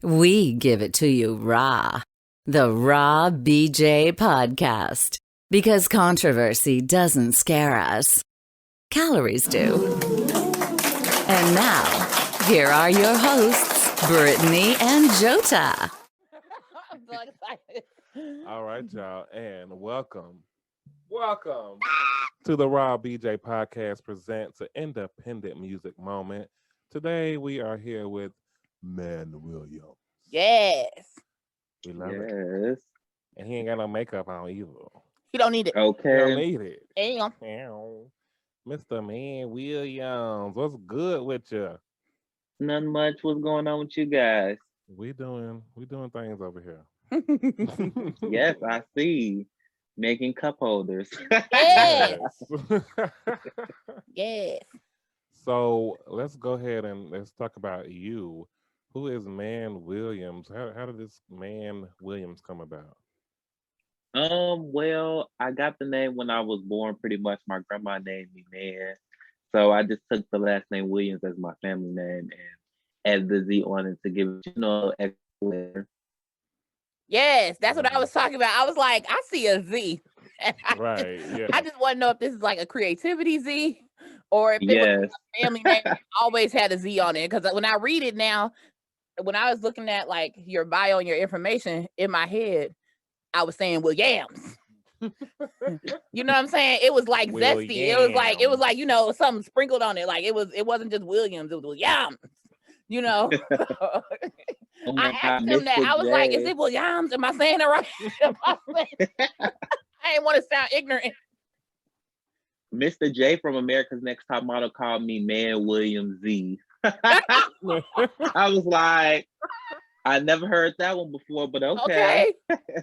We give it to you raw. The Raw BJ Podcast. Because controversy doesn't scare us. Calories do. And now, here are your hosts, Brittany and Jota. I'm so excited. All right, y'all, and welcome to the Raw BJ Podcast presents an independent music moment. Today we are here with Man Williamz. Yes. We love it. Yes. And he ain't got no makeup on either. You don't need it. He don't Okay. need it. Damn. Mr. Man Williamz, what's good with you? Nothing much. What's going on with you guys? We doing things over here. Yes, I see. Making cup holders. Yes. Yes. So let's go ahead and let's talk about you. Who is Man Williamz? How did this Man Williamz come about? Well, I got the name when I was born. Pretty much, my grandma named me Man, so I just took the last name Williams as my family name and added the Z on it to give it, extra. Yes. That's what I was talking about. I was like, I see a Z. And Right. Yeah. I just want to know if this is like a creativity Z or if it Yes. was a family name that always had a Z on it. Because when I read it now, when I was looking at like your bio and your information in my head, I was saying Williams. You know what I'm saying? It was like zesty. It was like, something sprinkled on it. Like it wasn't just Williams, it was Williams. You know. Oh my I God, asked him that. Mr. I was like, is J. it Williams? Am I saying it right? I didn't want to sound ignorant. Mr. J from America's Next Top Model called me Man Williams Z. I was like, I never heard that one before, but okay.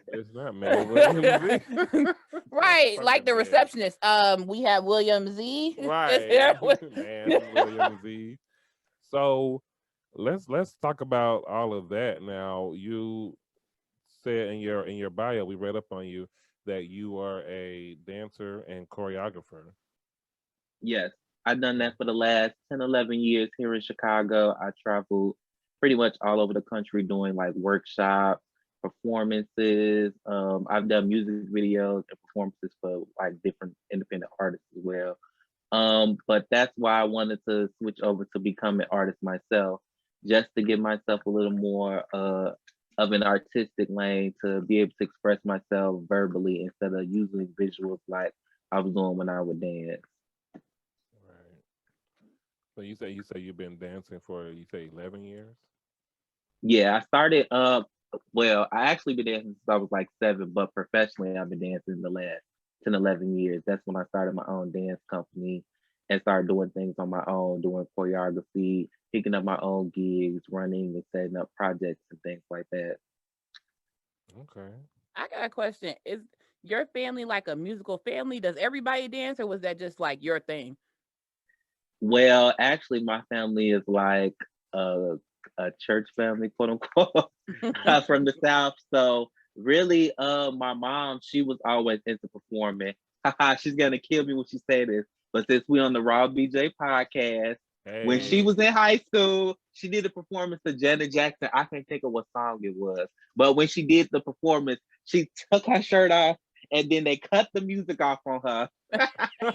It's not Man Williamz. Right, like the receptionist. We have William Z. Right. Man Williamz. So let's talk about all of that now. You said in your bio, we read up on you that you are a dancer and choreographer. Yes, I've done that for the last 10, 11 years here in Chicago. I traveled pretty much all over the country doing like workshops, performances. I've done music videos and performances for like different independent artists as well. But that's why I wanted to switch over to become an artist myself, just to give myself a little more of an artistic lane to be able to express myself verbally instead of using visuals like I was doing when I would dance. Right. So you say you've been dancing for 11 years? Yeah, I started well, I actually been dancing since I was like 7, but professionally I've been dancing the last 10, 11 years. That's when I started my own dance company and started doing things on my own, doing choreography, picking up my own gigs, running and setting up projects and things like that. Okay. I got a question. Is your family like a musical family? Does everybody dance, or was that just like your thing? Well, actually my family is like a church family, quote unquote, from the South. So really, my mom, she was always into performing. She's gonna kill me when she say this, but since we on the Raw BJ podcast, when she was in high school, she did a performance of Janet Jackson. I can't think of what song it was, but when she did the performance, she took her shirt off and then they cut the music off on her.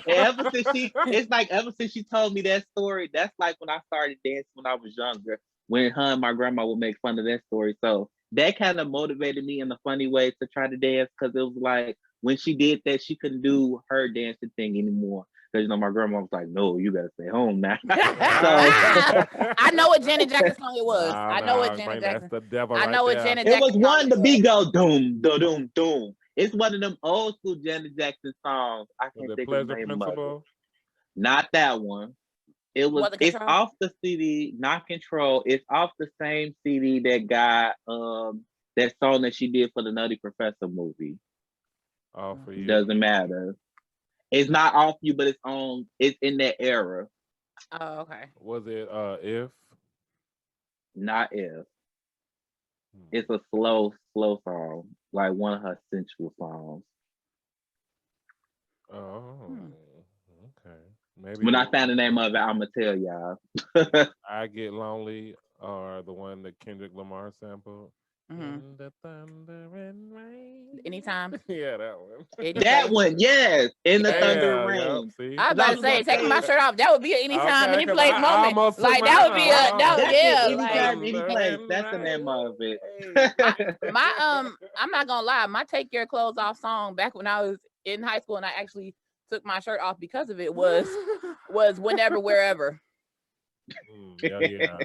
Ever since she told me that story, that's like when I started dancing when I was younger, when her and my grandma would make fun of that story. So that kind of motivated me in a funny way to try to dance, because it was like when she did that, she couldn't do her dancing thing anymore. Because my grandma was like, "No, you gotta stay home now." I know what Janet Jackson song it was. I know what Janet Jackson. That's the devil I right know what there. Janet It Jackson. was one, the beat go doom, doom, doom, doom. It's one of them old school Janet Jackson songs. I Was can't it think of the Pleasure name of it. Principle? Not that one. Wasn't It's Control? off the CD, not Control. It's off the same CD that got that song that she did for the Nutty Professor movie. All for you. Doesn't matter. It's not off you, but it's in that era. Oh, okay. Was it If? Not If. It's a slow song, like one of her sensual songs. Oh, okay. Maybe When I find the name of it, I'm gonna tell y'all. I Get Lonely or the one that Kendrick Lamar sampled. Mhm. In the thunder and rain. Anytime. Yeah, that one. Any That place. one, yes. In the Yeah. thunder Yeah, and yup, rain. see? I was about to say, taking my shirt off. That would be an anytime, Okay, any 'cause place I moment. almost took Like mine that would be off. That's yeah. it. Like Anytime, any place. Thunder That's the and name of it. rain. I'm not gonna lie, my Take Your Clothes Off song back when I was in high school and I actually took my shirt off because of it was Whenever Wherever. Yeah.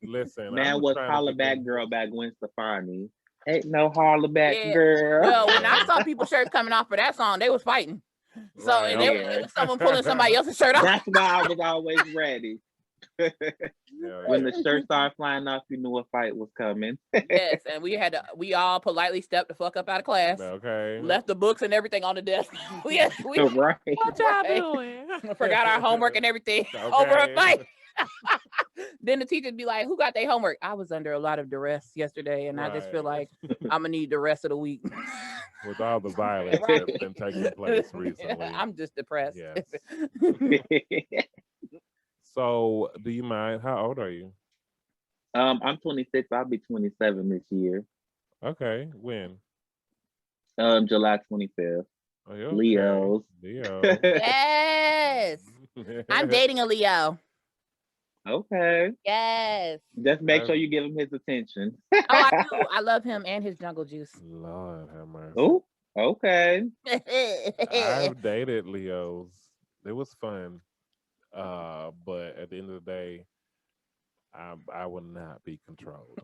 Listen, Man I'm was trying to holla think back of- girl back Gwen Stefani. Ain't no holla back Yeah. girl. Well, when I Yeah. saw people shirts coming off for that song, they was fighting. So Right, and there okay. was someone pulling somebody else's shirt off. That's why I was always ready. Yeah, When the shirt started flying off, you knew a fight was coming. Yes, and we all politely stepped the fuck up out of class. okay. Left the books and everything on the desk. we Right. What y'all Right. doing? forgot our homework and everything over a Okay. fight. Then the teachers be like, "Who got their homework?" I was under a lot of duress yesterday, and I just feel Right. like I'm gonna need the rest of the week. With all the violence Right. that's been taking place recently. I'm just depressed. Yes. So, do you mind? How old are you? I'm 26. I'll be 27 this year. Okay. When? July 25th. Oh, you okay. Leos. Leo. Yes, I'm dating a Leo. Okay. Yes. Just make sure you give him his attention. Oh, I do. I love him and his jungle juice. Lord have mercy. Oh, okay. I've dated Leos. It was fun. But at the end of the day, I will not be controlled.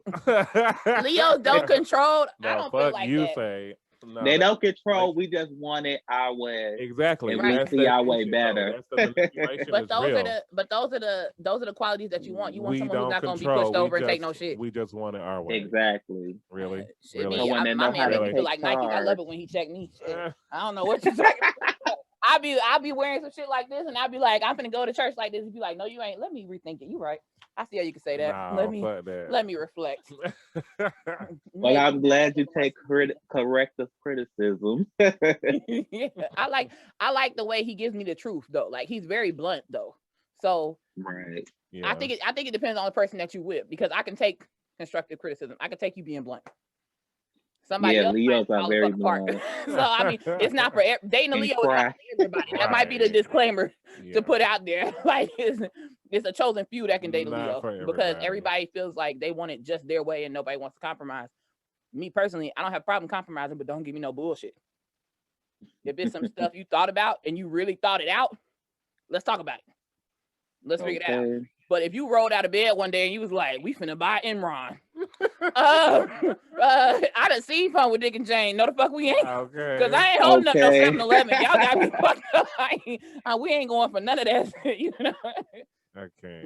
Leos don't control. I No, don't feel fuck like you that. say. No, They that- don't control. We just want it our way. exactly. And we That's see the our way issue, though. better. That's the manipulation But is those real. are the qualities that you want. You want We someone who's don't not going to be control. pushed We over and take just- no shit. We just want it our way. Exactly. Really? Shit, Really? me, Someone that my know man how make to me feel take like Nike. I charge. love it when he check me. Shit. I don't know what you're talking about. I'll be wearing some shit like this, and I'll be like, I'm finna go to church like this. He'd be like, no, you ain't. Let me rethink it. You right. I see how you can say that. Nah, fuck that. let me reflect. Well, I'm glad you take corrective criticism. Yeah, I like the way he gives me the truth though. Like he's very blunt though. So Right. Yeah. I think it depends on the person that you with, because I can take constructive criticism. I can take you being blunt. Somebody Yeah, else Leos might are fall the very fuck apart. blunt. So I mean, it's not for dating a And Leo. Is not cry. for everybody. That might be the Right. disclaimer Yeah. to put out there. Like it's a chosen few that can date a Not Leo, for because everybody. everybody feels like they want it just their way and nobody wants to compromise. Me personally, I don't have a problem compromising, but don't give me no bullshit. If it's some stuff you thought about and you really thought it out, let's talk about it. Let's figure it out. Okay. But if you rolled out of bed one day and you was like, "We finna buy Enron," I done seen Fun with Dick and Jane. No, the fuck we ain't. Okay. Cause I ain't holding up no Okay. 7-Eleven. Y'all got me fucked up. We ain't going for none of that shit, you know. Okay.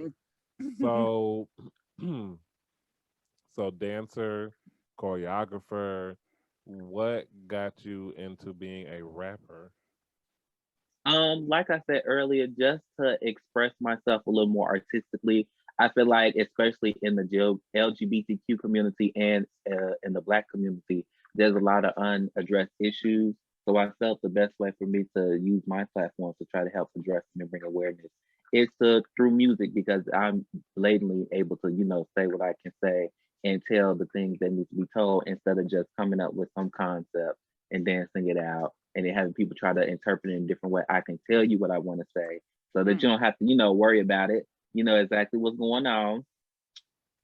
So, so dancer, choreographer, what got you into being a rapper? Like I said earlier, just to express myself a little more artistically, I feel like, especially in the LGBTQ community and in the Black community, there's a lot of unaddressed issues. So I felt the best way for me to use my platform to try to help address them and bring awareness is through music, because I'm blatantly able to, say what I can say and tell the things that need to be told, instead of just coming up with some concept and dancing it out and then having people try to interpret it in a different way. I can tell you what I want to say so that you don't have to, worry about it. You know exactly what's going on,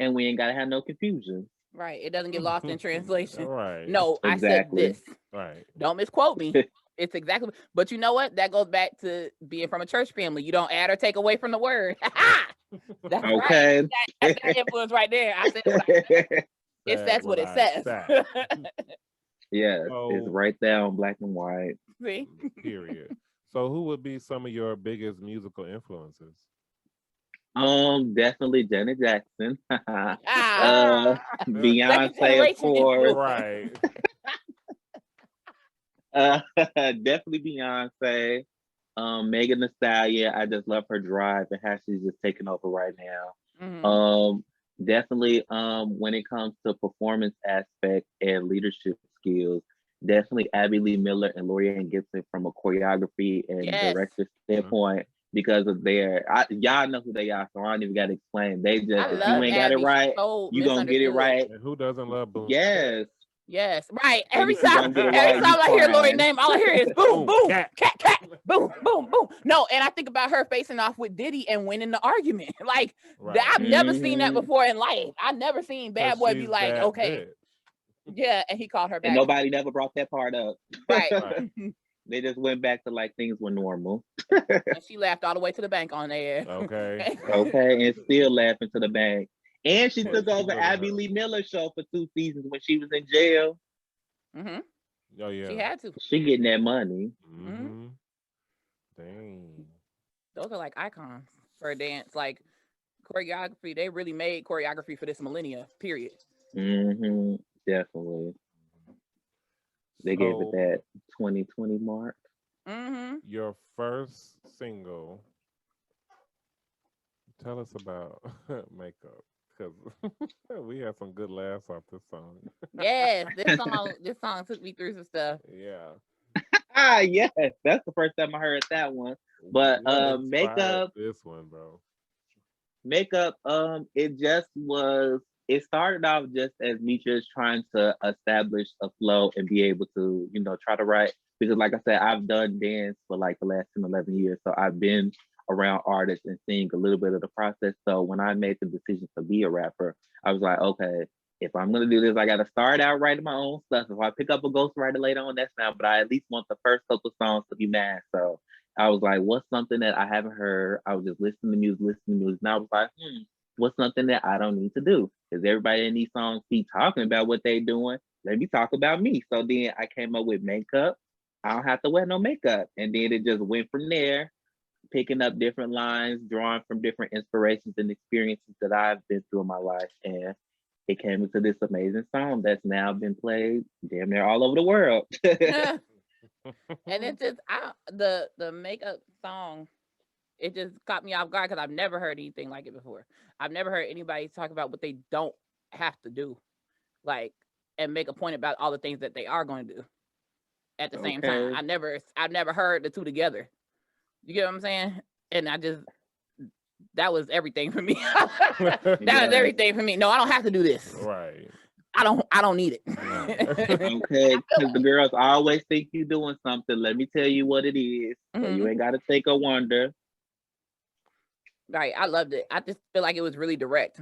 and we ain't gotta have no confusion. Right. It doesn't get lost in translation. Right. No, Exactly. I said this. Right. Don't misquote me. It's exactly. But you know what? That goes back to being from a church family. You don't add or take away from the word. That's right. Okay. That's that influence right there. I said what I said. It says what it says. Yes, So- it's right there on black and white. See? Period. So, who would be some of your biggest musical influences? Definitely Janet Jackson. Ah. Beyonce, of generation course. Right. Definitely Beyonce. Megan Thee Stallion. I just love her drive and how she's just taking over right now. Mhm. Definitely when it comes to performance aspect and leadership skills, definitely Abby Lee Miller and Lorianne Gibson from a choreography and Yes. director standpoint. because of y'all know who they are, so I don't even gotta explain. They just, I if love you ain't got Abby. it right, She's so you gonna get it right. And who doesn't love Boom? Yes. Yes, right. And Every if you time, don't get it every right, time you I hear Lori's crying. name, all I hear is boom, Boom, boom, cat. cat, boom, boom, boom. No, and I think about her facing off with Diddy and winning the argument. Like Right. I've never seen that Mhm. before in life. I never seen Bad 'Cause Boy be she's like, that okay, good. yeah, and he called her And back. nobody never brought that part up. Right. Right. They just went back to like things were normal. And she laughed all the way to the bank on there. Okay. Okay, and still laughing to the bank. And she But took she over really Abby hurt. Lee Miller's show for 2 seasons when she was in jail. hmm Oh yeah. She had to. She getting that money. Mm-hmm. Dang. Those are like icons for a dance. Like choreography, they really made choreography for this millennia. Period. Mm-hmm. Definitely. They gave it So that 2020 mark. Mm-hmm. your first single. Tell us about Makeup, because we had some good laughs off this song. Yes, this song took me through some stuff. Yeah. Yes, that's the first time I heard that one. But What inspired Makeup, this one, bro? it started off just as me just trying to establish a flow and be able to, try to write. Because like I said, I've done dance for like the last 10, 11 years. So I've been around artists and seeing a little bit of the process. So when I made the decision to be a rapper, I was like, okay, if I'm gonna do this, I gotta start out writing my own stuff. If I pick up a ghostwriter later on, that's fine. But I at least want the first couple songs to be mine. So I was like, what's something that I haven't heard? I was just listening to music. And I was like, what's something that I don't need to do? Because everybody in these songs keep talking about what they doing. Let me talk about me. So then I came up with Makeup. I don't have to wear no makeup. And then it just went from there, picking up different lines, drawing from different inspirations and experiences that I've been through in my life. And it came into this amazing song that's now been played damn near all over the world. And it just the Makeup song, it just caught me off guard because I've never heard anything like it before. I've never heard anybody talk about what they don't have to do, like, and make a point about all the things that they are going to do at the same time. Okay. I've never heard the two together. You get what I'm saying? And that was everything for me. That was Yes. everything for me. No, I don't have to do this. Right. I don't need it. Okay, because the girls always think you doing something. Let me tell you what it is. So you ain't got to think or wonder. Right, I loved it. I just feel like it was really direct.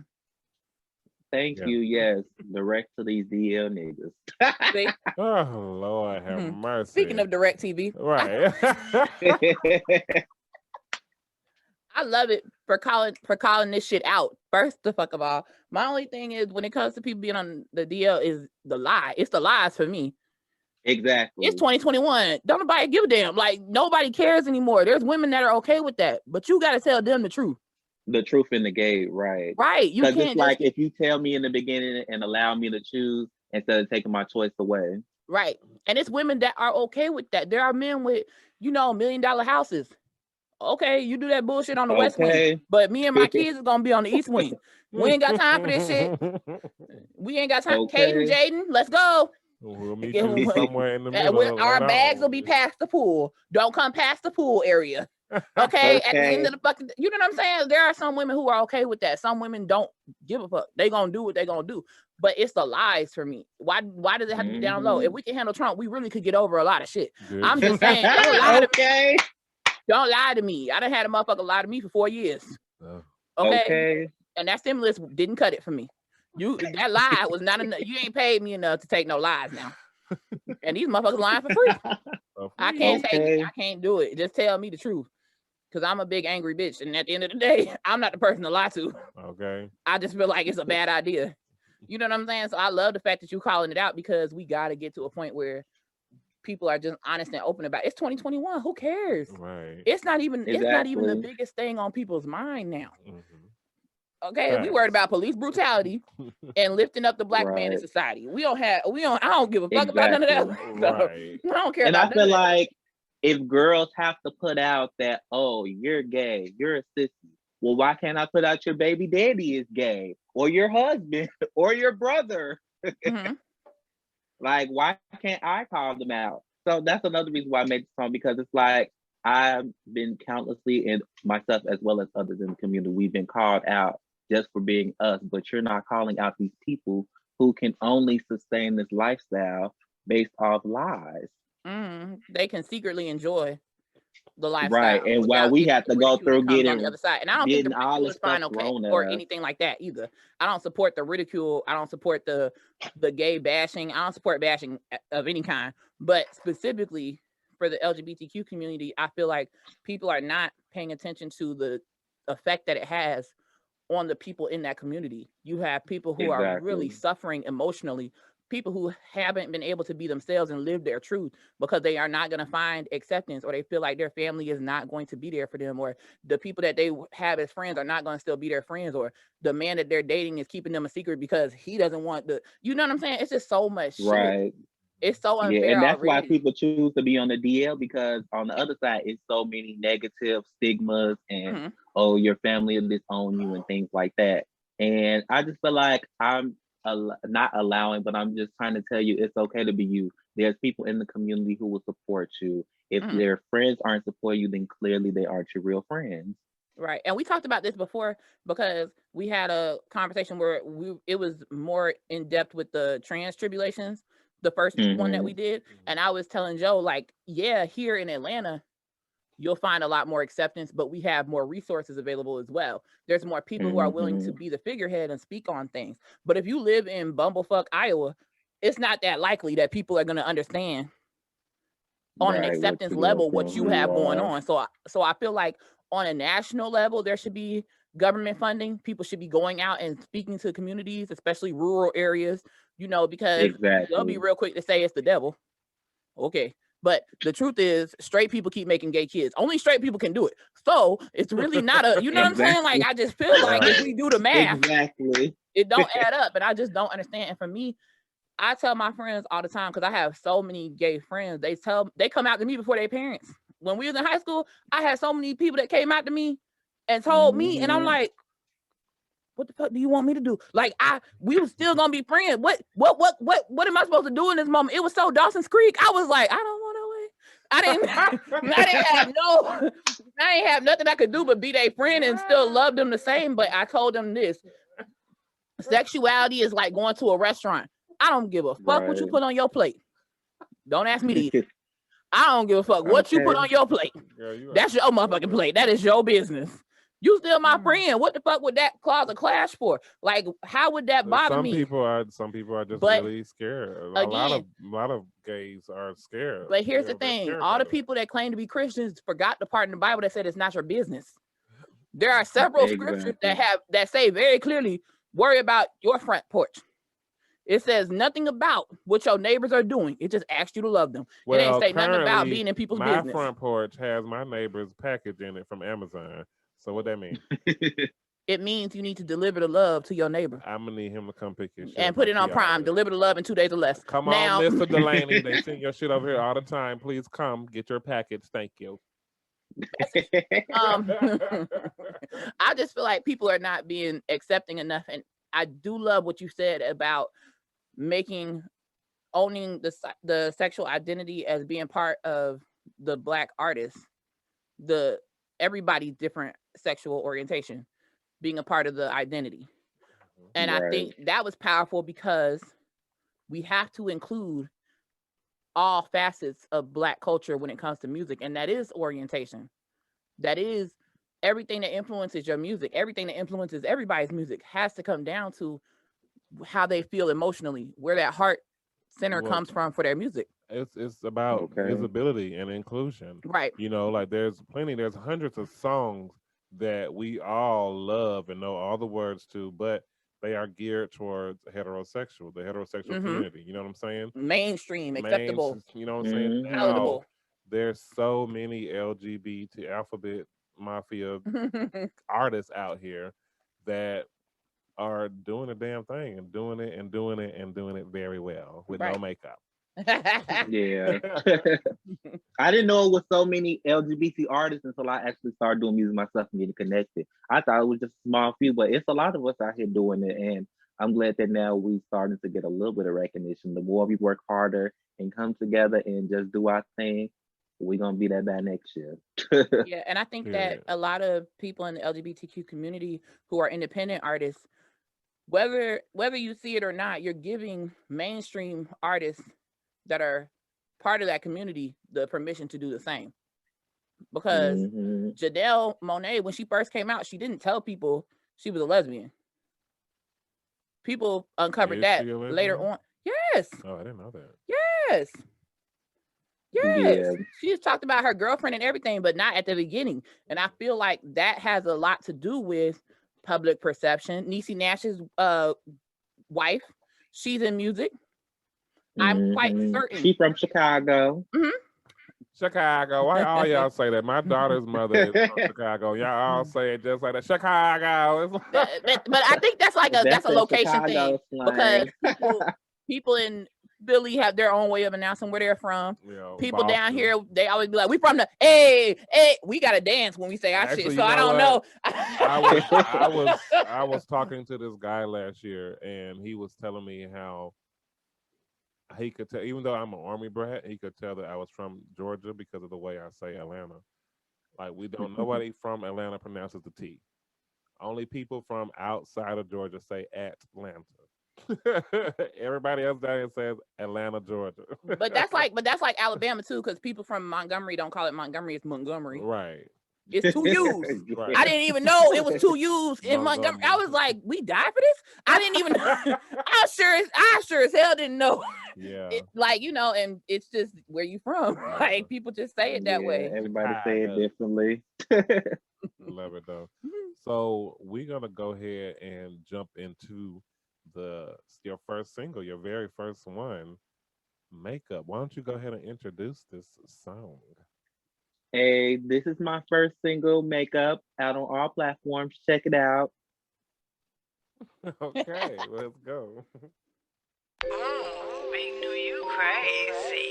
Thank Yeah. you. Yes, direct to these DL niggas. See? Oh Lord, have mercy. Speaking of Directv, right. I love it for calling this shit out. First the fuck of all, my only thing is when it comes to people being on the DL is the lie. It's the lies for me. Exactly. It's 2021. Don't nobody give a damn. Like nobody cares anymore. There's women that are okay with that, but you got to tell them the truth. The truth in the gate, right? Right. You Because can't it's like if you tell me in the beginning and allow me to choose instead of taking my choice away. Right. And it's women that are okay with that. There are men with, $1 million houses. Okay, you do that bullshit on the West Wing, but me and my kids is gonna be on the East Wing. We ain't got time for this shit. We ain't got time. Okay. Caden, Jaden, let's go. We'll meet you somewhere in the middle. Our bags will be past the pool. Don't come past the pool area. Okay? At the end of the fucking, you know what I'm saying? There are some women who are okay with that. Some women don't give a fuck. They gonna do what they gonna do. But it's the lies for me. Why does it have to be down low? If we can handle Trump, we really could get over a lot of shit. Good. I'm just saying, don't lie to Okay. me. Don't lie to me. I done had a motherfucker lie to me for 4 years. Okay? And that stimulus didn't cut it for me. That lie was not enough. You ain't paid me enough to take no lies now. And these motherfuckers lying for free. I can't take it. I can't do it. Just tell me the truth. Because I'm a big angry bitch. And at the end of the day, I'm not the person to lie to. Okay. I just feel like it's a bad idea. You know what I'm saying? So I love the fact that you calling it out because we got to get to a point where people are just honest and open about it. It's 2021. Who cares? Right. It's not even the Exactly. biggest thing on people's mind now. Mm-hmm. Okay, we worried about police brutality and lifting up the black man in Right. society. I don't give a fuck about none of that. Exactly. So, Right. I don't care And about I feel none of that. like if girls have to put out that, oh, you're gay, you're a sissy. Well, why can't I put out your baby daddy is gay or your husband or your brother? Mhm. Like, why can't I call them out? So that's another reason why I made the song, because it's like, I've been countlessly, and myself as well as others in the community, we've been called out just for being us, but you're not calling out these people who can only sustain this lifestyle based off lies. They can secretly enjoy the Right. lifestyle And while without we any have of the to go ridicule that through comes on the other side. And I don't think the getting all ridicule this is fine, stuff okay, thrown at or us. anything like that either. I don't support the ridicule. I don't support the gay bashing. I don't support bashing of any kind. But specifically for the LGBTQ community, I feel like people are not paying attention to the effect that it has on the people in that community. You have people who are really Exactly. suffering emotionally, people who haven't been able to be themselves and live their truth because they are not going to find acceptance, or they feel like their family is not going to be there for them, or the people that they have as friends are not going to still be their friends, or the man that they're dating is keeping them a secret because he doesn't want the, you know what I'm saying? It's just so much shit. Right. It's so Yeah, unfair and that's why already. people choose to be on the DL, because on the other side, it's so many negative stigmas and oh, your family will disown you and things like that. And I just feel like I'm not allowing, but I'm just trying to tell you it's okay to be you. There's people in the community who will support you. If their friends aren't supporting you, then clearly they aren't your real friends. Right. And we talked about this before because we had a conversation where it was more in depth with the trans tribulations, the first one that we did. And I was telling Joe, like, yeah, here in Atlanta, you'll find a lot more acceptance, but we have more resources available as well. There's more people who are willing to be the figurehead and speak on things. But if you live in bumblefuck Iowa, it's not that likely that people are going to understand on an acceptance level what you have going on. So I feel like on a national level, there should be government funding. People should be going out and speaking to communities, especially rural areas, you know, because they'll be real quick to say it's the devil. Okay. But the truth is, straight people keep making gay kids. Only straight people can do it. So it's really not a, you know what I'm saying? Like, I just feel like if we do the math, it don't add up. And I just don't understand. And for me, I tell my friends all the time, because I have so many gay friends, they come out to me before their parents. When we was in high school, I had so many people that came out to me and told me, and I'm like, what the fuck do you want me to do? Like, we was still gonna be friends. What am I supposed to do in this moment? It was so Dawson's Creek. I was like, I don't want to wait. I didn't have nothing I could do but be their friend and still love them the same. But I told them this: sexuality is like going to a restaurant. I don't give a fuck what you put on your plate. Don't ask me to eat. I don't give a fuck what you put on your plate. Girl, that's your motherfucking plate. That is your business. You still my friend. What the fuck would that cause a clash for? Like, how would that bother me? Some people are just really scared. A lot of gays are scared. But here's the thing: all the people that claim to be Christians forgot the part in the Bible that said it's not your business. There are several scriptures that say very clearly, worry about your front porch. It says nothing about what your neighbors are doing. It just asks you to love them. It ain't say nothing about being in people's business. My front porch has my neighbor's package in it from Amazon. So what that mean? It means you need to deliver the love to your neighbor. I'm gonna need him to come pick your shit and put it on Prime. Deliver the love in 2 days or less. Come on, Mr. Delaney. They send your shit over here all the time. Please come get your package. Thank you. I just feel like people are not being accepting enough, and I do love what you said about owning the sexual identity as being part of the Black artists, everybody's different sexual orientation being a part of the identity. And I think that was powerful because we have to include all facets of Black culture when it comes to music, and that is orientation. That is everything that influences your music. Everything that influences everybody's music has to come down to how they feel emotionally, where that heart center comes from for their music. It's about visibility and inclusion. Right. You know, like there's hundreds of songs that we all love and know all the words to, but they are geared towards the heterosexual community. You know what I'm saying? Mainstream, acceptable. You know what I'm saying? Now, there's so many LGBT alphabet mafia artists out here that are doing a damn thing and doing it very well with no makeup. Yeah. I didn't know it was so many LGBT artists until I actually started doing music myself and getting connected. I thought it was just a small few, but it's a lot of us out here doing it, and I'm glad that now we starting to get a little bit of recognition. The more we work harder and come together and just do our thing, we gonna be that bad next year. Yeah, and I think Yeah. that a lot of people in the LGBTQ community who are independent artists, whether you see it or not, you're giving mainstream artists that are part of that community the permission to do the same. Because Mhm. Janelle Monáe, when she first came out, she didn't tell people she was a lesbian. People uncovered Is that she a later lesbian? on. Yes, Oh, I didn't know that. yes, yes. Yeah. She's talked about her girlfriend and everything, but not at the beginning. And I feel like that has a lot to do with public perception. Niecy Nash's wife, she's in music. I'm quite certain. She from Chicago. Chicago. Why all y'all say that? My daughter's mother is from Chicago. Y'all all say it just like that. Chicago. It's like- But I think that's like that's a that location Chicago thing slang. because people in Philly have their own way of announcing where they're from. you know, People down Boston. here, they always be like, "We from the hey, we gotta dance when we say our Actually, shit." you So I know don't know. I was talking to this guy last year, and he was telling me how he could tell, even though I'm an Army brat, he could tell that I was from Georgia because of the way I say Atlanta. Like we don't nobody from Atlanta pronounces the T. Only people from outside of Georgia say Atlanta. Everybody else down here says Atlanta, Georgia. But that's like Alabama too, because people from Montgomery don't call it Montgomery, it's Montgomery. Right. It's two U's. Right. I didn't even know it was two U's in Montgomery. I was like, we died for this? I didn't even know. I sure as hell didn't know. Yeah. Like, you know, and it's just where you from. Like people just say it that way. Everybody say it differently. Love it though. So we're gonna go ahead and jump into your first single, your very first one, Makeup. Why don't you go ahead and introduce this song? Hey, this is my first single, Makeup, out on all platforms. Check it out. Okay, let's go. Ooh, Big New You crazy.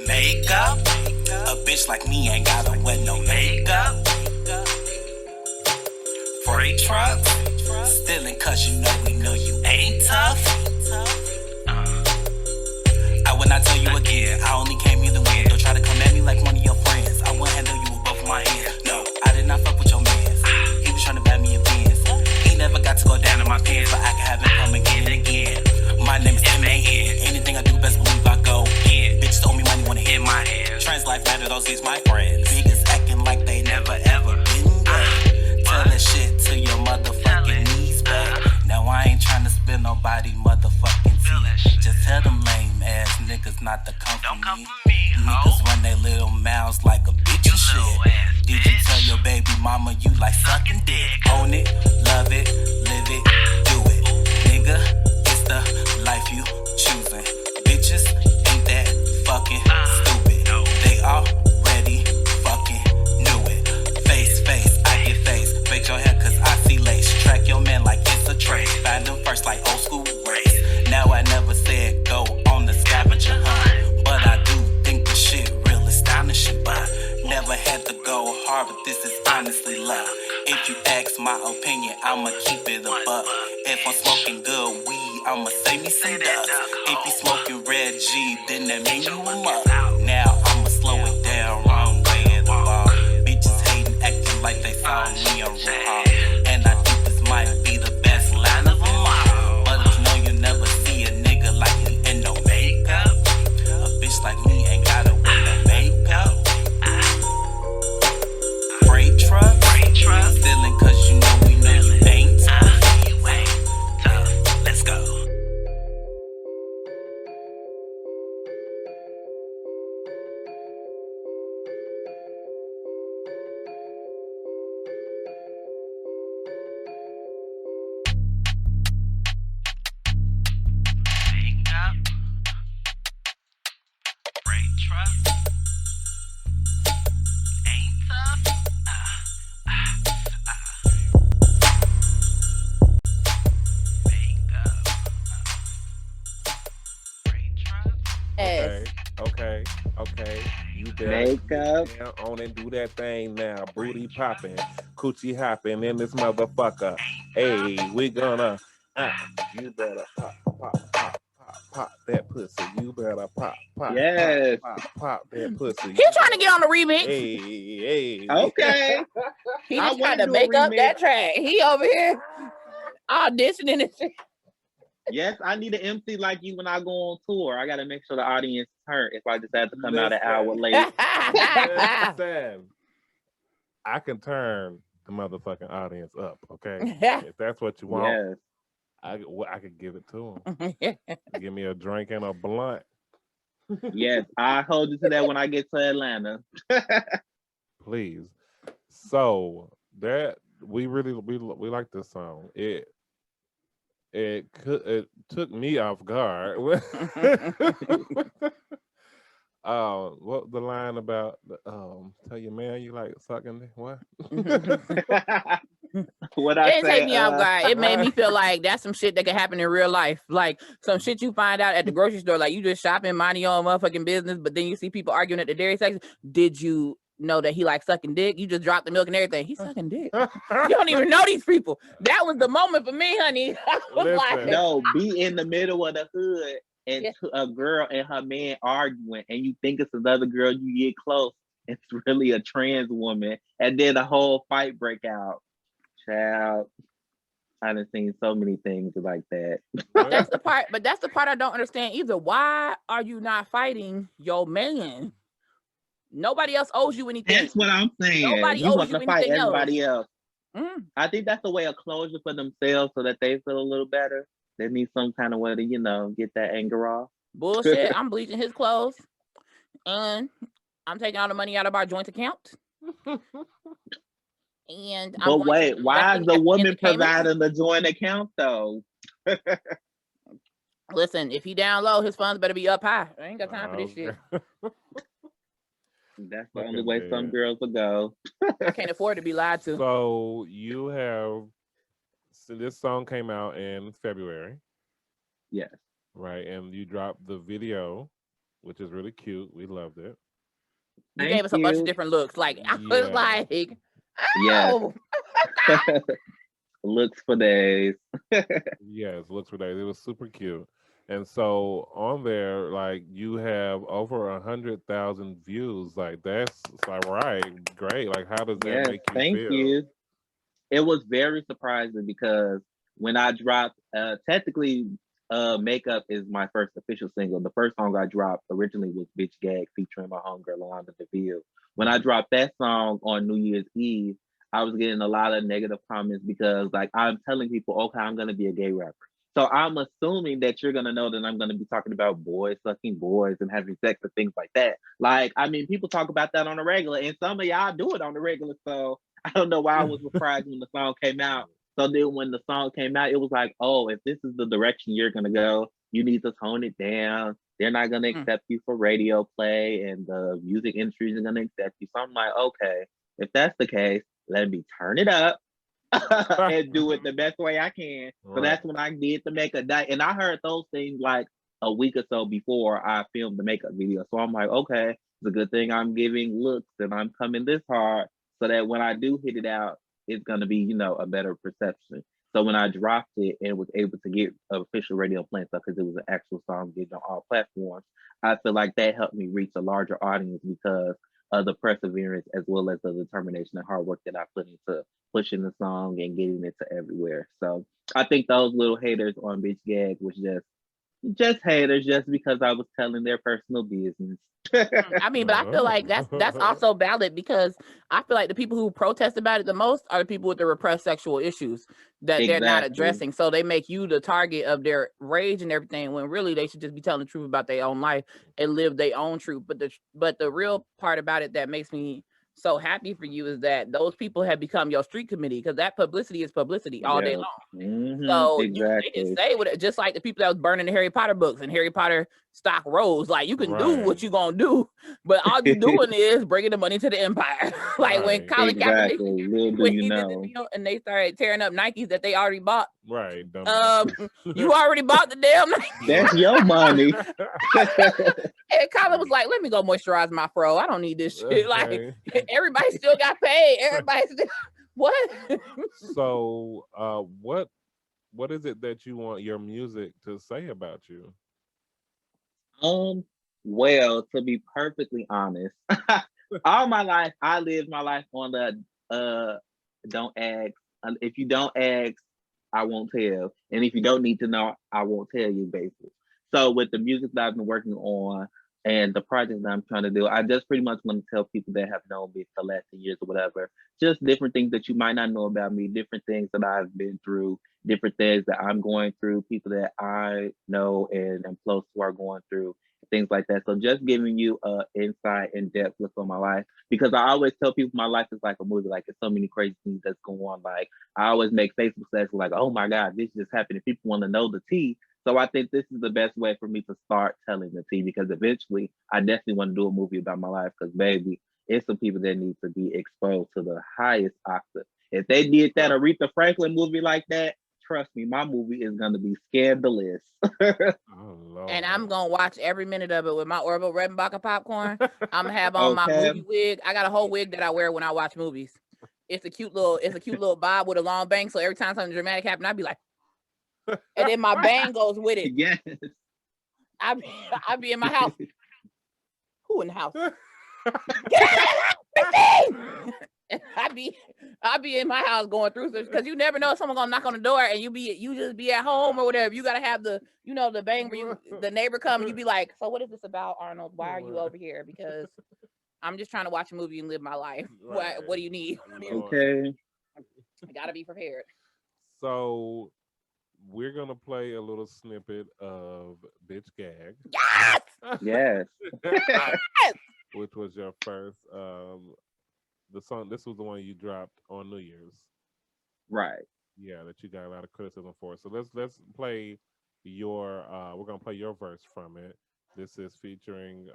Makeup, a bitch like me ain't gotta wear no makeup. Freight trucks, stealing cause you know you ain't tough. I will not tell you again, I only came here to win. Don't try to come at me like one of your friends. I won't handle you with both of my hands. No, I did not fuck with your man. He was trying to buy me a Benz. He never got to go down in my pants, but I can have him come and get it again. My name is M-A-N. Anything I do, best believe I go in. Bitches owe me money, wanna hit my hand. Trans life matter, those is my friends. Niggas acting like they never ever been there. Tell that shit to your motherfucking knees back. Now I ain't trying to spill nobody motherfucking tea. Just tell them lame ass niggas not to come for me. Niggas run their little mouths like a bitch and shit. Did you tell your baby mama you like sucking dick? Own it, love it, live it, do it. Nigga, it's the life you choosing. Bitches ain't that fucking stupid. They already fucking knew it. Face, I get face. Fake your hair cause I see lace. Track your man like it's a trace. Find them first like old school race. Now I never said go on the scavenger hunt, but I do think the shit real astonishing. But never had to go hard, but this is honestly love. If you ask my opinion, I'ma keep it a buck. If I'm smoking good weed, I'ma say me some dust. If you smoking red G, then that mean you a muck. Now I'ma slow it down, wrong way of the ball. Bitches hating, acting like they saw me on Raw. And I think this might be the best line of them all. But if no, you never see a nigga like me in no makeup. A bitch like me ain't gotta wear no makeup. Freight truck, stealing cause you know you ain't tough. Let's go. there. Makeup. Get down on and do that thing now. Booty popping, coochie hopping in this motherfucker. Hey, we gonna, you better pop that pussy. You better pop, Yes. pop that pussy. He trying to get on the remix. Hey. Okay. He I just wanna trying to do a make up remix. that track. He over here auditioning and shit. Yes, I need an MC like you when I go on tour. I gotta make sure the audience turn if I just have to come out an hour late. Listen, I can turn the motherfucking audience up, okay? If that's what you want, Yes. I could give it to them. Give me a drink and a blunt. Yes, I hold you to that when I get to Atlanta. Please. So that we like this song. It took me off guard. What the line about? Tell your man you like sucking what? What It I didn't say? take me off guard. It made me feel like that's some shit that could happen in real life. Like some shit you find out at the grocery store. Like you just shopping, minding your own motherfucking business, but then you see people arguing at the dairy section. Did you know that he likes sucking dick? You just dropped the milk and everything. He's sucking dick. You don't even know these people. That was the moment for me, honey. I was Listen. like, No, be in the middle of the hood and Yeah. a girl and her man arguing, and you think it's another girl. You get close, it's really a trans woman, and then the whole fight break out. Child, I've seen so many things like that. that's the part, but that's the part I don't understand either. Why are you not fighting your man? Nobody else owes you anything. That's what I'm saying. Nobody You owes want you to fight anything everybody else. Mm. I think that's a way of closure for themselves so that they feel a little better. They need some kind of way to, get that anger off. Bullshit. I'm bleaching his clothes and I'm taking all the money out of our joint account. And I'm But going wait, to why invest is in the happy woman entertainment. providing the joint account though? Listen, if he down low, his funds better be up high. I ain't got time for this shit. That's the only Fucking way some man. girls will go. I can't afford to be lied to. So this song came out in February, Yes. right? And you dropped the video, which is really cute. We loved it. You Thank gave us a bunch of you. different looks. Like I Yeah. was like, Yes. oh, Looks for days. Yes, looks for days. It was super cute. And so on there, like you have over 100,000 views. Like that's like right, great. Like how does that Yes, make you thank feel? you. It was very surprising because when I dropped, technically, Makeup is my first official single. The first song I dropped originally was Bitch Gag featuring my homegirl, Alonda DeVille. When I dropped that song on New Year's Eve, I was getting a lot of negative comments because like I'm telling people, okay, I'm gonna be a gay rapper. So I'm assuming that you're gonna know that I'm gonna be talking about boys sucking boys and having sex and things like that. Like, I mean, people talk about that on the regular, and some of y'all do it on the regular. So I don't know why I was surprised when the song came out. So then when the song came out, it was like, oh, if this is the direction you're gonna go, you need to tone it down. They're not gonna accept you for radio play, and the music industry isn't gonna accept you. So I'm like, okay, if that's the case, let me turn it up and do it the best way I can. So that's when I did the Makeup night. And I heard those things like a week or so before I filmed the Makeup video. So I'm like, okay, it's a good thing I'm giving looks and I'm coming this hard so that when I do hit it out, it's gonna be, a better perception. So when I dropped it and was able to get official radio play stuff because it was an actual song getting on all platforms, I feel like that helped me reach a larger audience because of the perseverance as well as the determination and hard work that I put into pushing the song and getting it to everywhere. So I think those little haters on Bitch Gag was just haters just because I was telling their personal business. I mean, but I feel like that's also valid because I feel like the people who protest about it the most are the people with the repressed sexual issues that they're not addressing. So they make you the target of their rage and everything when really they should just be telling the truth about their own life and live their own truth. But the real part about it that makes me so happy for you is that those people have become your street committee because that publicity is publicity all day long. Mm-hmm, So exactly. they can say with it, just like the people that was burning the Harry Potter books and Harry Potter stock rose. Like you can do what you gonna do, but all you doing is bringing the money to the empire. Like when Colin Kaepernick, when he did the deal and they started tearing up Nikes that they already bought Right. Dumbass. You already bought the damn thing. That's your money. And Colin was like, let me go moisturize my fro. I don't need this shit. Like, everybody still got paid. Everybody still, what? So, what is it that you want your music to say about you? Well, to be perfectly honest, all my life I lived my life on the don't ask. If you don't ask, I won't tell. And if you don't need to know, I won't tell you, basically. So with the music that I've been working on and the projects that I'm trying to do, I just pretty much want to tell people that have known me for the last 10 years or whatever, just different things that you might not know about me, different things that I've been through, different things that I'm going through, people that I know and am close to are going through, things like that. So just giving you insight and depth look on my life, because I always tell people my life is like a movie. Like, there's so many crazy things that's going on. Like, I always make Facebook sessions like, oh my God, this just happened. If people want to know the tea. So I think this is the best way for me to start telling the tea, because eventually I definitely want to do a movie about my life, because baby, it's some people that need to be exposed to the highest octave. If they did that Aretha Franklin movie like that, trust me, my movie is gonna be scandalous. Oh, Lord. And I'm gonna watch every minute of it with my Orville Redenbacher popcorn. I'm gonna have on my Okay. movie wig. I got a whole wig that I wear when I watch movies. It's a cute little bob with a long bang. So every time something dramatic happens, I'd be like, and then my bang goes with it. Yes. I be in my house. Who in the house? Get out of the house, Christine! And I be in my house going through this, because you never know if someone's gonna knock on the door and you just be at home or whatever. You gotta have the bang where the neighbor come and you be like, so what is this about, Arnold? Why are you over here? Because I'm just trying to watch a movie and live my life. Right. What do you need? Okay. I gotta be prepared. So we're gonna play a little snippet of Bitch Gag. Yes! Yes. Which was your first the song. This was the one you dropped on New Year's. Right. Yeah, that you got a lot of criticism for. So let's play your we're gonna play your verse from it. This is featuring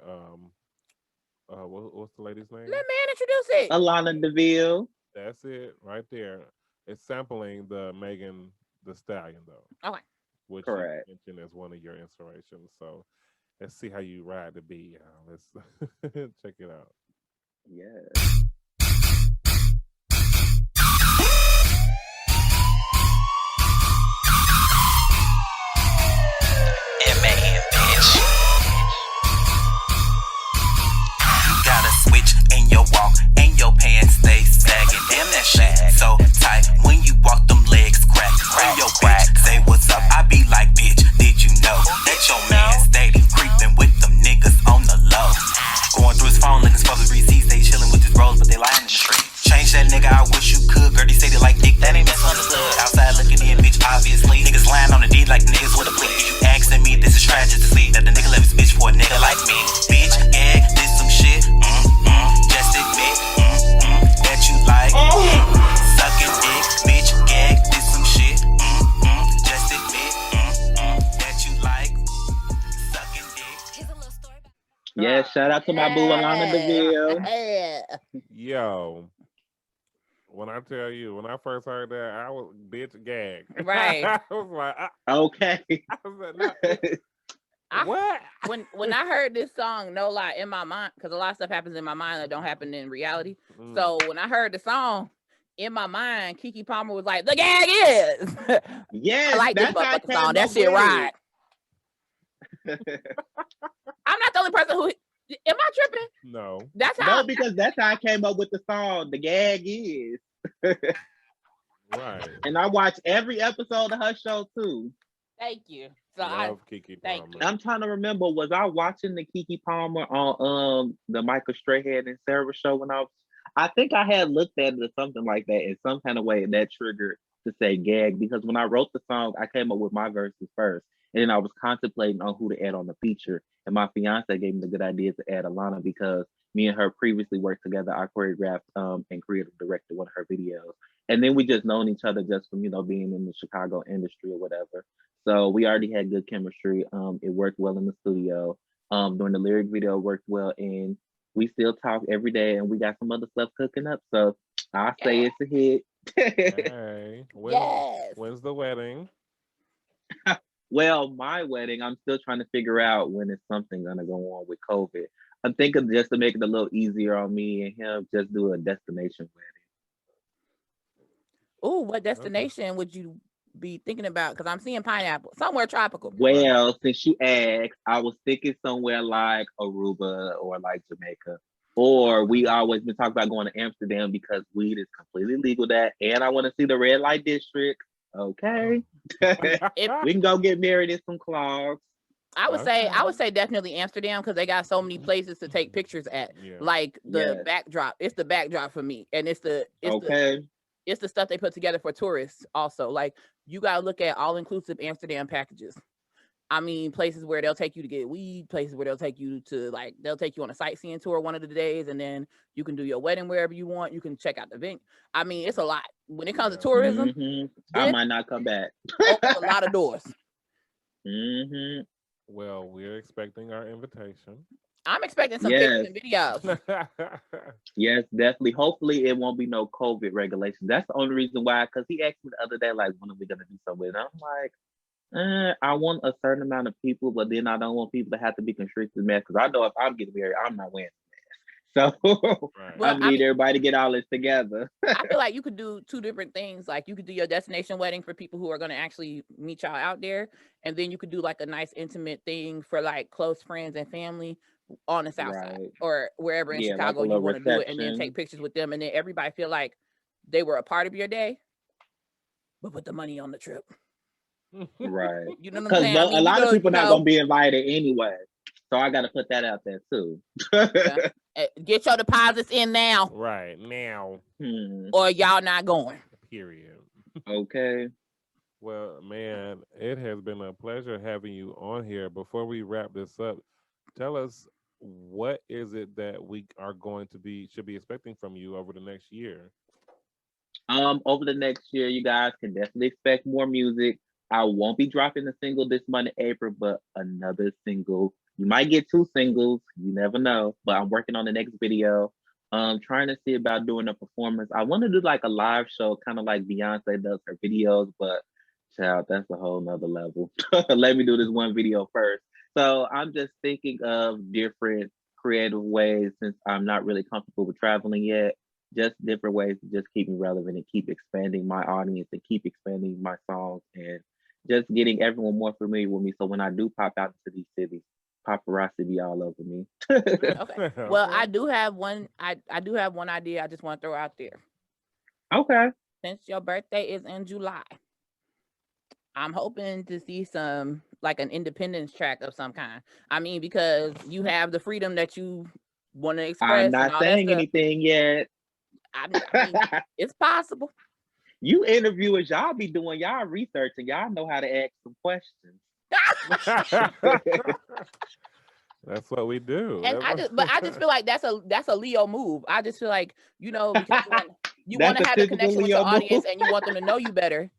what's the lady's name? Let man introduce it. Alana DeVille. That's it right there. It's sampling the Megan Thee Stallion though. Okay. Which Correct. you mentioned as one of your inspirations. So let's see how you ride the beat. Let's check it out. Yes. Man, bitch. You got a switch in your walk, and your pants stay sagging. Damn, that shit so tight when you walk, them legs crack. When your bitch say what's up, I be like, bitch, did you know that your man steady creeping with them niggas on the low? Going through his phone, looking for the receipts, they chilling with his bros, but they lying in the street. Change that nigga, I wish you could. Gertie say they like dick, that ain't misunderstood. Outside looking in, bitch, obviously. Niggas lying on the D like niggas with a plea. You asking me, this is tragic to see that the nigga left his bitch for a nigga like me. Bitch, gag, this some shit. Just admit that you like sucking dick. Bitch, gag, this some shit. Just admit that you like sucking dick. Yes, shout out to my boo Alana DeVille. Yo, when I tell you, when I first heard that, I was bitch gag. Right. I was like, Okay. I was like, what? When I heard this song, no lie, in my mind, because a lot of stuff happens in my mind that don't happen in reality. So when I heard the song, in my mind, Keke Palmer was like, the gag is. Yes, I like this that's how I motherfucking came song. That up shit with right. it. I'm not the only person who. Am I tripping? No. That's how. No, because that's how I came up with the song. The gag is. Right. And I watched every episode of her show too. Thank you. So Love Keke thank Palmer. I'm trying to remember, was I watching the Keke Palmer on the Michael Strahan and Sarah show when I think I had looked at it or something like that in some kind of way, and that triggered to say gag, because when I wrote the song, I came up with my verses first. And then I was contemplating on who to add on the feature. And my fiance gave me the good idea to add Alana, because me and her previously worked together. I choreographed and creative directed one of her videos. And then we just known each other just from, being in the Chicago industry or whatever. So we already had good chemistry. It worked well in the studio. During the lyric video, worked well. And we still talk every day, and we got some other stuff cooking up. So I say it's a hit. Hey, Yes. when's the wedding? Well, my wedding, I'm still trying to figure out when is something gonna go on with COVID. I'm thinking just to make it a little easier on me and him, just do a destination Oh, what Okay. destination would you be thinking about? Because I'm seeing pineapple somewhere tropical. wedding. Well, since you asked, I was thinking somewhere like Aruba or like Jamaica. Or we always been talking about going to Amsterdam because weed is completely legal there. And I want to see the red light district. Okay. If We can go get married in some clogs. I would say Okay. definitely Amsterdam because they got so many places to take pictures at. Yeah. Like the Yes. backdrop. It's the backdrop for me. And it's the Okay. stuff they put together for tourists also. Like you gotta look at all inclusive Amsterdam packages. I mean, places where they'll take you to get weed, places where they'll take you to they'll take you on a sightseeing tour one of the days, and then you can do your wedding wherever you want. You can check out the venue. I mean, it's a lot. When it comes to tourism, I this might not come back. opens a lot of doors. Well, we're expecting our invitation. I'm expecting some Yes. pictures and videos. Yes, definitely. Hopefully, it won't be no COVID regulations. That's the only reason why. Because he asked me the other day, like, when are we gonna do something? And I'm like, I want a certain amount of people, but then I don't want people to have to be constricted mess. Because I know if I'm getting married, I'm not wearing a mask. So Right. Well, I need everybody to get all this together. I feel like you could do two different things. Like you could do your destination wedding for people who are going to actually meet y'all out there, and then you could do like a nice intimate thing for like close friends and family on the south side Right. or wherever in Yeah, like a Chicago you little want to do it, and then reception. take pictures with them, and then everybody feel like they were a part of your day, but put the money on the trip. Right. You know what I'm Because saying? I mean, a lot of people not know, gonna be invited anyway. So I got to put that out there too. yeah. Get your deposits in now, Right now. or y'all not going. Period. Okay. Well, man, it has been a pleasure having you on here. Before we wrap this up, tell us what is it that we are going to should be expecting from you over the next year? Over the next year, you guys can definitely expect more music. I won't be dropping a single this month in April, but another single. You might get two singles. You never know. But I'm working on the next video. Trying to see about doing a performance. I want to do like a live show, kind of like Beyonce does her videos, but child, that's a whole nother level. Let me do this one video first. So I'm just thinking of different creative ways since I'm not really comfortable with traveling yet. Just different ways to just keep me relevant and keep expanding my audience and keep expanding my songs and just getting everyone more familiar with me. So when I do pop out into these cities, paparazzi be all over me. Okay. Well, I do have one. I do have one idea I just want to throw out there. Okay. Since your birthday is in July, I'm hoping to see some like an independence track of some kind. I mean, because you have the freedom that you want to express. I'm not and all saying that stuff. anything yet. I mean, it's possible. You interviewers, y'all be doing y'all research and y'all know how to ask some questions. That's what we do. And I just feel like that's a Leo move. I just feel like, because you want to have a connection with your audience and you want them to know you better.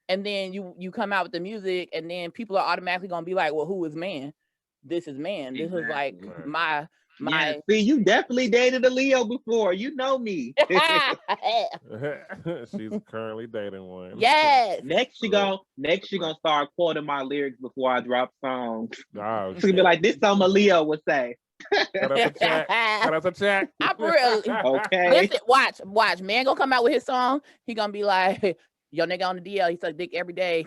And then you come out with the music and then people are automatically going to be like, well, who is Man? This is Man. This is like my Yeah, see, you definitely dated a Leo before. You know me. She's currently dating one. Yes. Next she gonna start quoting my lyrics before I drop songs. Oh, She's gonna be like, this something a Leo would say. Cut us a check. Cut us a check. I'm really Okay. Listen, watch. Man gonna come out with his song. He gonna be like, yo nigga on the DL, he suck dick every day.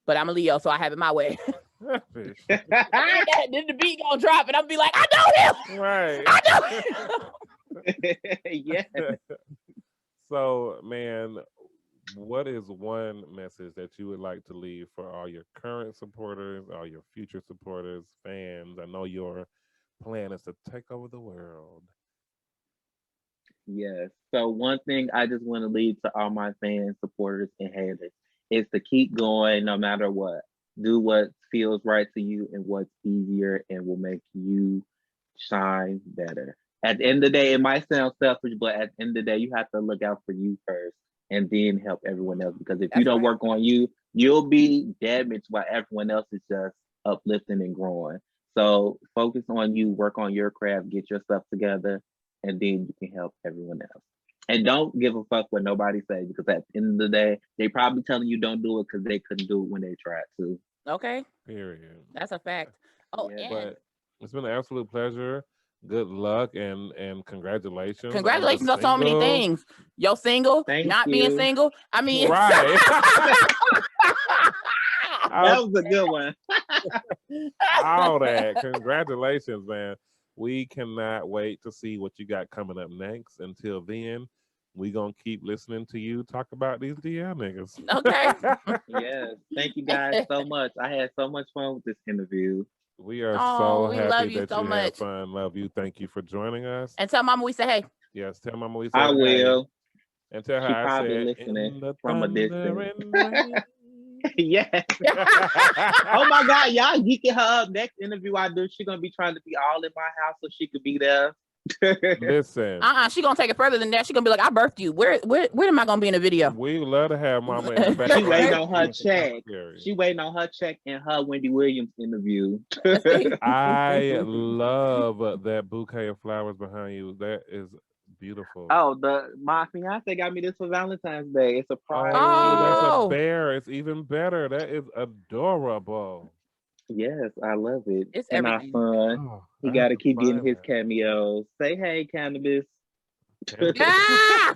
But I'm a Leo, so I have it my way. Then the beat gonna drop and I'm be like, I know him. Right. I know him. Yeah. So, man, what is one message that you would like to leave for all your current supporters, all your future supporters, fans? I know your plan is to take over the world. Yes. So one thing I just want to leave to all my fans, supporters, and haters is to keep going no matter what. Do what feels right to you and what's easier and will make you shine better. At the end of the day, it might sound selfish, but at the end of the day, you have to look out for you first and then help everyone else. Because if you don't work on you, you'll be damaged while everyone else is just uplifting and growing. So focus on you, work on your craft, get your stuff together, and then you can help everyone else. And don't give a fuck what nobody says, because at the end of the day, they probably telling you don't do it because they couldn't do it when they tried to. Okay. Period. That's a fact. Oh, Yeah, and But it's been an absolute pleasure. Good luck and congratulations. congratulations on so many things. Yo, single, Thank not you. being single. I mean, Right. That was a good one. All that. Congratulations, man. We cannot wait to see what you got coming up next. Until then, we gonna keep listening to you talk about these DL niggas. Okay. Yes. Thank you guys so much. I had so much fun with this interview. We are Oh, so we happy love you that so you had much. fun. Love you. Thank you for joining us. And tell Mama we say hey. Yes, tell Mama we said I hey. will. And tell her She I probably said listening in the from a thunder distance. and rain. Yes. Oh my God, y'all geeking her up. Next interview I do, she's gonna be trying to be all in my house so she could be there. Listen, She gonna take it further than that. She gonna be like, I birthed you. Where am I gonna be in the video? we love to have Mama in the back. She waiting on her check. Period. She waiting on her check and her Wendy Williams interview. I love that bouquet of flowers behind you. That is beautiful. Oh, my fiance got me this for Valentine's Day. It's a prize. that's Oh. a bear. It's even better. That is adorable. Yes, I love it. It's and everything. our son, Oh, he I got have to keep getting find his that. cameos. Say hey, Cannabis. Ah!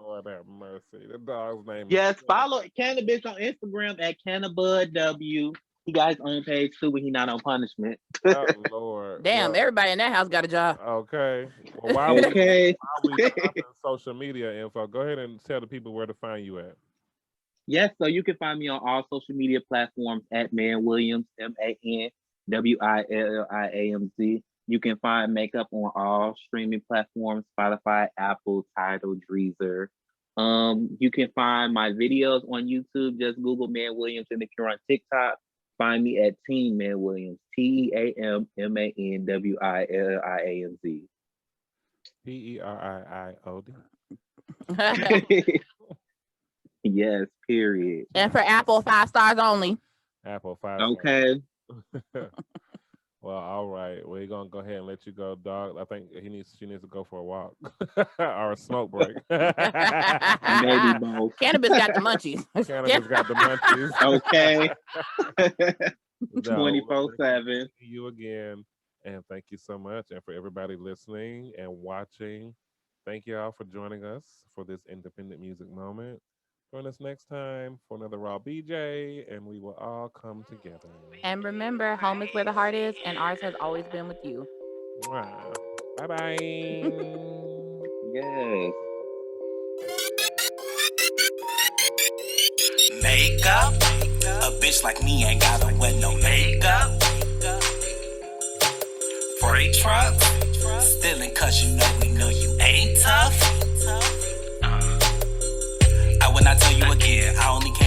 Lord have mercy. The dog's name. Yes, is follow Cannabis on Instagram at CannabudW. He got his own page too when he not on punishment. Oh Lord. Damn, Well, everybody in that house got a job. okay. Well, while we Okay. dropping social media info, go ahead and tell the people where to find you at. Yes, so you can find me on all social media platforms at Man Williamz, ManWilliamz. You can find Makeup on all streaming platforms, Spotify, Apple, Tidal, Deezer. You can find my videos on YouTube. Just Google Man Williamz, and if you're on TikTok, find me at Teen Man Williamz, TeamManWilliamz. PERIIOD. Yes, period. And for Apple, 5 stars only. Apple 5. Okay. Well, all right. We're gonna go ahead and let you go, dog. I think she needs to go for a walk or a smoke break. Maybe both. Cannabis got the munchies. Cannabis got the munchies. Okay. No, 24/7. See you again, and thank you so much. And for everybody listening and watching, thank you all for joining us for this independent music moment. Join us next time for another Raw BJ, and we will all come together. And remember, home is where the heart is, and ours has always been with you. Bye bye. Yes. Makeup. A bitch like me ain't gotta wear no makeup. Freight trucks. Stealing cause you know you ain't tough. I will not tell you again. I only came